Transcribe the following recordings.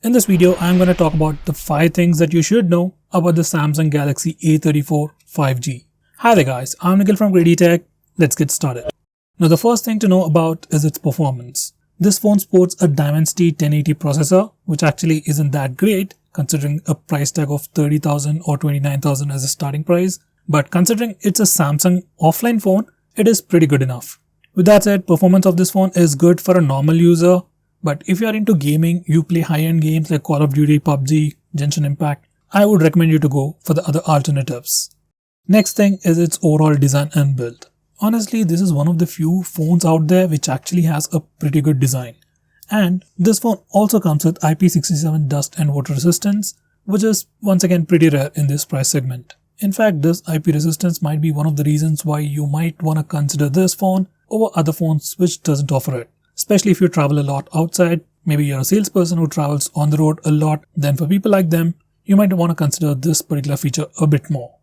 In this video, I'm going to talk about the 5 things that you should know about the Samsung Galaxy A34 5G. Hi there guys, I'm Nikhil from GreedyTech. Let's get started. Now the first thing to know about is its performance. This phone sports a Dimensity 1080 processor, which actually isn't that great considering a price tag of 30,000 or 29,000 as a starting price. But considering it's a Samsung offline phone, it is pretty good enough. With that said, performance of this phone is good for a normal user. But if you are into gaming, you play high-end games like Call of Duty, PUBG, Genshin Impact, I would recommend you to go for the other alternatives. Next thing is its overall design and build. Honestly, this is one of the few phones out there which actually has a pretty good design. And this phone also comes with IP67 dust and water resistance, which is once again pretty rare in this price segment. In fact, this IP resistance might be one of the reasons why you might want to consider this phone over other phones which doesn't offer it. Especially if you travel a lot outside, maybe you're a salesperson who travels on the road a lot, then for people like them, you might want to consider this particular feature a bit more.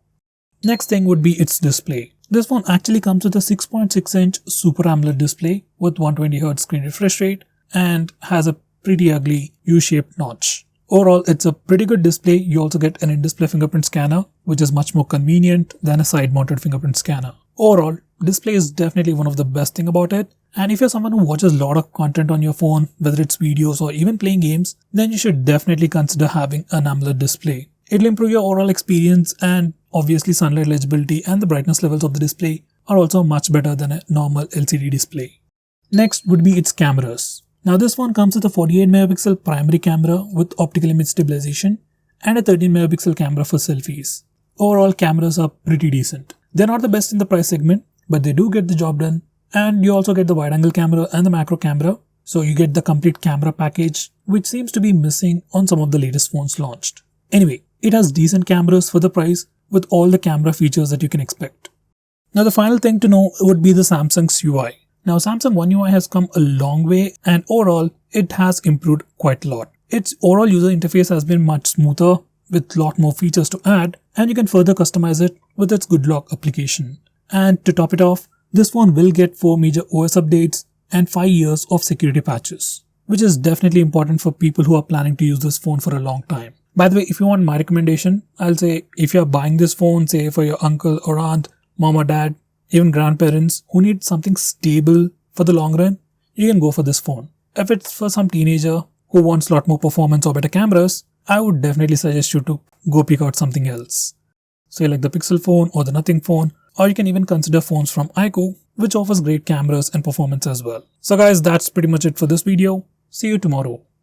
Next thing would be its display. This phone actually comes with a 6.6-inch Super AMOLED display with 120Hz screen refresh rate and has a pretty ugly U-shaped notch. Overall, it's a pretty good display. You also get an in-display fingerprint scanner, which is much more convenient than a side-mounted fingerprint scanner. Overall, display is definitely one of the best thing about it. And if you're someone who watches a lot of content on your phone, whether it's videos or even playing games, then you should definitely consider having an AMOLED display. It'll improve your overall experience, and obviously sunlight legibility and the brightness levels of the display are also much better than a normal LCD display. Next would be its cameras. Now this phone comes with a 48 megapixel primary camera with optical image stabilization and a 13 megapixel camera for selfies. Overall, cameras are pretty decent. They're not the best in the price segment, but they do get the job done. And you also get the wide angle camera and the macro camera, so you get the complete camera package, which seems to be missing on some of the latest phones launched. Anyway, it has decent cameras for the price with all the camera features that you can expect. Now the final thing to know would be the Samsung's UI. Now Samsung One UI has come a long way, and overall it has improved quite a lot. Its overall user interface has been much smoother with a lot more features to add, and you can further customize it with its Good Lock application. And to top it off, this phone will get 4 major OS updates and 5 years of security patches, which is definitely important for people who are planning to use this phone for a long time. By the way, if you want my recommendation, I'll say if you're buying this phone, say for your uncle or aunt, mom or dad, even grandparents who need something stable for the long run, you can go for this phone. If it's for some teenager who wants a lot more performance or better cameras, I would definitely suggest you to go pick out something else. Say like the Pixel phone or the Nothing phone, or you can even consider phones from iQOO, which offers great cameras and performance as well. So guys, that's pretty much it for this video. See you tomorrow.